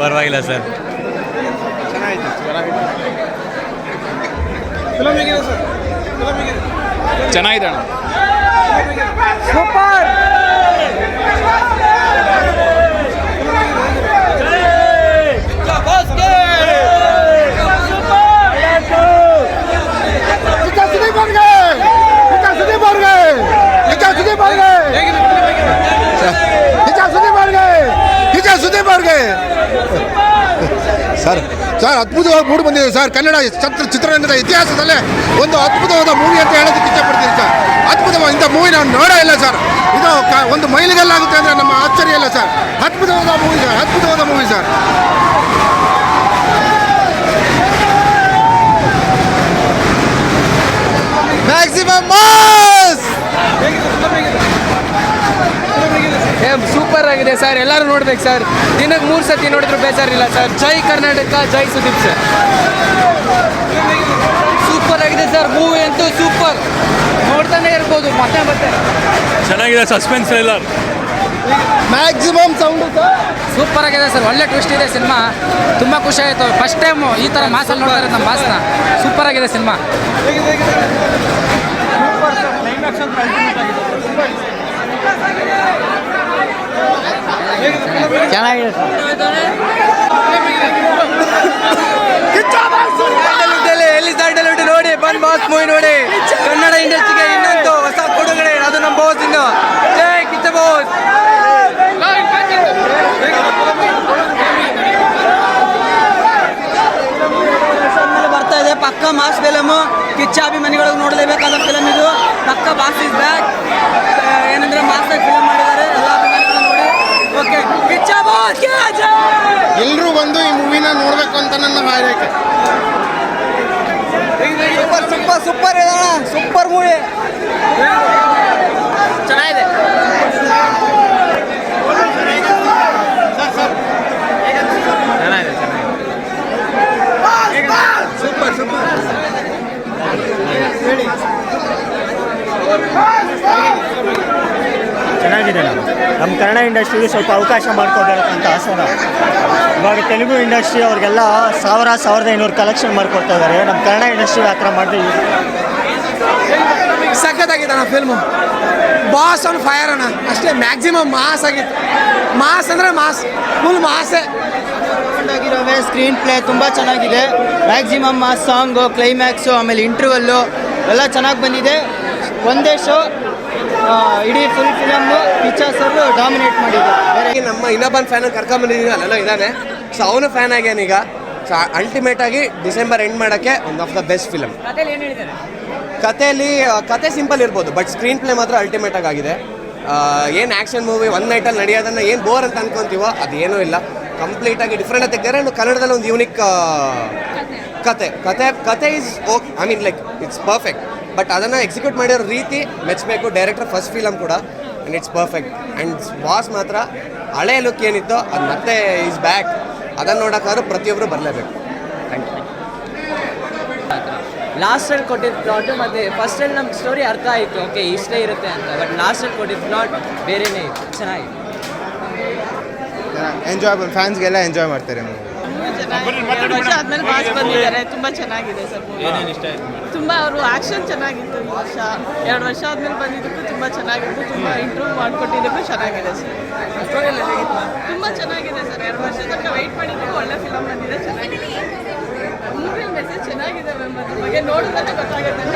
ಪರವಾಗಿಲ್ಲ ಸರ್. ಚೆನ್ನಾಗಿದೆ ಅಣ್ಣ. ಸೂಪರ್. ಸರ್ ಸರ್ ಅದ್ಭುತವಾಗಿ ಮೂಡಿ ಬಂದಿದೆ ಸರ್. ಕನ್ನಡ ಚಿತ್ರರಂಗದ ಇತಿಹಾಸದಲ್ಲೇ ಒಂದು ಅದ್ಭುತವಾದ ಮೂವಿ ಅಂತ ಹೇಳೋದಕ್ಕೆ ಇಷ್ಟಪಡ್ತೀನಿ ಸರ್. ಅದ್ಭುತವಾದ ಇಂಥ ಮೂವಿ ನಾನು ನೋಡೇ ಇಲ್ಲ ಸರ್. ಇದು ಒಂದು ಮೈಲಿಗಲ್ಲಾಗುತ್ತೆ ಅಂದರೆ ನಮ್ಮ ಆಶ್ಚರ್ಯ ಇಲ್ಲ ಸರ್. ಅದ್ಭುತವಾದ ಮೂವಿ ಸರ್, ಅದ್ಭುತವಾದ movie sir. Maximum mass. Super ಆಗಿದೆ ಸರ್, ಎಲ್ಲರೂ ನೋಡ್ಬೇಕು ಸರ್. ದಿನಕ್ಕೆ 3 ಸತಿ ನೋಡಿದ್ರು ಬೇಜಾರಿಲ್ಲ ಸರ್. ಜೈ ಕರ್ನಾಟಕ, ಜೈ ಸುದೀಪ್ ಸರ್. ಸೂಪರ್ ಆಗಿದೆ ಸರ್, ಮೂವಿ ಅಂತೂ ಸೂಪರ್. ನೋಡ್ತಾನೆ ಇರ್ಬೋದು ಮತ್ತೆ ಮತ್ತೆ. ಚೆನ್ನಾಗಿದೆ, ಸಸ್ಪೆನ್ಸ್ ಎಲ್ಲ. Maximum sound sir. ಸೂಪರ್ ಆಗಿದೆ ಸರ್, ಒಳ್ಳೆ ಟ್ವಿಸ್ಟ್ ಇದೆ ಸಿನಿಮಾ. ತುಂಬ ಖುಷಿ ಆಯಿತು. ಫಸ್ಟ್ ಟೈಮು ಈ ಥರ ಮಾಸಲ್ಲಿ ನೋಡ್ತಾರೆ ನಮ್ಮ ಮಾಸನ. ಸೂಪರ್ ಆಗಿದೆ ಸಿನಿಮಾ. ಚೆನ್ನಾಗಿದೆ ಎಲ್ಲಿ ಸ್ಯಾಂಡಲ್ವುಡ್ ನೋಡಿ ಬಂದ್ ಬಾಸ್ ಮೂವಿ ನೋಡಿ. ಕನ್ನಡ ಇಂಡಸ್ಟ್ರಿಗೆ ಇನ್ನೊಂದು ಹೊಸ ಕೊಡುಗಡೆ, ಅದು ನಮ್ಮ ಬಾಸ್. ಇನ್ನು ಜೈ ಕಿಚ್ಚ ಬಾಸ್. ಬರ್ತಾ ಇದೆ ಪಕ್ಕ ಮಾಸ್ ಫಿಲಮು. ಕಿಚ್ಚ ಅಭಿಮಾನಿಗಳಿಗೆ ನೋಡಲೇಬೇಕಾದ ಫಿಲಮ್ ಇದು. ಪಕ್ಕ ಬಾಸ್ ಇಸ್ ಬ್ಯಾಕ್. ಏನಂದ್ರೆ ಮಾಸ್ ಫಿಲಮ್ ಮಾಡಿದ್ದಾರೆ, ಎಲ್ಲ ಅಭಿಮಾನಿಗಳು ನೋಡಿ. ಓಕೆ, ಕಿಚ್ಚ ಬಾಸ್ ಎಲ್ಲರೂ ಬಂದು ಈ ಮೂವಿನ ನೋಡಬೇಕು ಅಂತ ನನ್ನ ಹಾರೈಕೆ. ಸೂಪರ್ ಸೂಪರ್ ಸೂಪರ್ ಇದೆ, ಸೂಪರ್ ಮೂವಿ. ಚೆನ್ನಾಗಿದೆ. Super super. ಚೆನ್ನಾಗಿದೆ. ನಮ್ಮ ಕನ್ನಡ ಇಂಡಸ್ಟ್ರಿಗೆ ಸ್ವಲ್ಪ ಅವಕಾಶ ಮಾಡ್ಕೊಡ್ಬೇಕಂತ ಆಸೆ ನಾವು. ಇವಾಗ ತೆಲುಗು ಇಂಡಸ್ಟ್ರಿ ಅವ್ರಿಗೆಲ್ಲ 1,500 ಕಲೆಕ್ಷನ್ ಮಾಡ್ಕೊಡ್ತಾ ಇದ್ದಾರೆ. ನಮ್ಮ ಕನ್ನಡ ಇಂಡಸ್ಟ್ರಿ ಆ ಥರ ಮಾಡಿದ್ವಿ. ಸಖತ್ತಾಗಿದೆ ಅಣ್ಣ ಫಿಲ್ಮು. ಬಾಸ್ ಆನ್ ಫೈರ್ ಅಣ್ಣ, ಅಷ್ಟೇ. ಮ್ಯಾಕ್ಸಿಮಮ್ ಮಾಸ್ ಆಗಿತ್ತು. ಮಾಸ್ ಅಂದರೆ ಮಾಸ್, ಫುಲ್ ಮಾಸೇ ಆಗಿರೋವೆ. ಸ್ಕ್ರೀನ್ ಪ್ಲೇ ತುಂಬ ಚೆನ್ನಾಗಿದೆ. ಮ್ಯಾಕ್ಸಿಮಮ್ ಮಾಸ್, ಸಾಂಗು, ಕ್ಲೈಮ್ಯಾಕ್ಸು, ಆಮೇಲೆ ಇಂಟರ್ವಲ್ಲು ಎಲ್ಲ ಚೆನ್ನಾಗಿ ಬಂದಿದೆ. ಒಂದೇ ಶೋ ಇಡೀ ಫುಲ್ ಫಿಲಮ್ಮು ಪಿಕ್ಚರ್ಸ್ ಅವರು ಡಾಮಿನೇಟ್ ಮಾಡಿದ್ದಾರೆ. ನಮ್ಮ ಇನ್ನೊಬ್ಬನ ಫ್ಯಾನ್ ಕರ್ಕೊಂಬಂದಿದ್ದೀನಿ, ಅಲ್ಲೆಲ್ಲ ಇದ್ದಾನೆ. ಸೊ ಅವನು ಫ್ಯಾನ್ ಆಗ್ಯಾನೀಗ. ಸೊ ಅಲ್ಟಿಮೇಟ್ ಆಗಿ ಡಿಸೆಂಬರ್ ಎಂಡ್ ಮಾಡೋಕ್ಕೆ one of the best film. ಕತೆ ಸಿಂಪಲ್ ಇರ್ಬೋದು, ಬಟ್ ಸ್ಕ್ರೀನ್ ಪ್ಲೇ ಮಾತ್ರ ಅಲ್ಟಿಮೇಟ್ ಆಗಿದೆ. ಏನು ಆ್ಯಕ್ಷನ್ ಮೂವಿ ಒಂದು ನೈಟಲ್ಲಿ ನಡೆಯೋದನ್ನು ಏನು ಬೋರ್ ಅಂತ ಅನ್ಕೊಂತೀವೋ ಅದೇನೂ ಇಲ್ಲ. ಕಂಪ್ಲೀಟಾಗಿ ಡಿಫ್ರೆಂಟ್ ಆಗಿ ತೆಗ್ದಾರೆ. ಇನ್ನು ಕನ್ನಡದಲ್ಲಿ ಒಂದು ಯೂನಿಕ್ ಕತೆ is okay. I mean like it's perfect. But ಅದನ್ನು ಎಕ್ಸಿಕ್ಯೂಟ್ ಮಾಡಿರೋ ರೀತಿ ಮೆಚ್ಚಬೇಕು. ಡೈರೆಕ್ಟರ್ ಫಸ್ಟ್ ಫಿಲಮ್ ಕೂಡ, and it's perfect. And boss ಮಾತ್ರ ಹಳೆ ಲುಕ್ ಏನಿತ್ತೋ ಅದು ಮತ್ತೆ ಈಸ್ ಬ್ಯಾಕ್. ಅದನ್ನು ನೋಡೋಕ್ಕಾದ್ರೂ ಪ್ರತಿಯೊಬ್ಬರು ಬರಲೇಬೇಕು. Thank you. ಲಾಸ್ಟಲ್ಲಿ ಕೊಟ್ಟಿದ್ದ ಪ್ಲಾಟು ಮತ್ತು ಫಸ್ಟಲ್ಲಿ ನಮ್ಗೆ ಸ್ಟೋರಿ ಅರ್ಥ ಆಯಿತು, ಓಕೆ ಇಷ್ಟೇ ಇರುತ್ತೆ ಅಂತ. ಬಟ್ ಲಾಸ್ಟಲ್ಲಿ ಕೊಟ್ಟಿದ್ದ ಪ್ಲಾಟ್ ಬೇರೆಯೇ ಇತ್ತು, ಚೆನ್ನಾಗಿದೆ. ಎಂಜಾಯ್, ಫ್ಯಾನ್ಸ್ಗೆಲ್ಲ ಎಂಜಾಯ್ ಮಾಡ್ತಾರೆ. 2 ವರ್ಷ ಆದ್ಮೇಲೆ ಮಾಸ್ ಬಂದಿದ್ದಾರೆ. ತುಂಬ ಚೆನ್ನಾಗಿದೆ ಸರ್ ಮೂವಿ. ತುಂಬ ಅವರು ಆ್ಯಕ್ಷನ್ ಚೆನ್ನಾಗಿತ್ತು ಈ ವರ್ಷ. 2 ವರ್ಷ ಆದ್ಮೇಲೆ ಬಂದಿದ್ದಕ್ಕೂ ತುಂಬ ಚೆನ್ನಾಗಿತ್ತು. ತುಂಬ ಇಂಪ್ರೂವ್ ಮಾಡಿಕೊಟ್ಟಿದ್ದಕ್ಕೂ ಚೆನ್ನಾಗಿದೆ ಸರ್. ತುಂಬ ಚೆನ್ನಾಗಿದೆ ಸರ್. 2 ವರ್ಷ ತನಕ ವೆಯ್ಟ್ ಮಾಡಿದ್ದಕ್ಕೂ ಒಳ್ಳೆ ಫಿಲಮ್ ಬಂದಿದೆ, ಚೆನ್ನಾಗಿದೆ. ಮೂವಿ ಮೆಸೇಜ್ ಚೆನ್ನಾಗಿದೆ ಮ್ಯಾಮ್. ಅದ್ರ ಬಗ್ಗೆ ನೋಡಿದ್ರೆ ಗೊತ್ತಾಗುತ್ತೆ.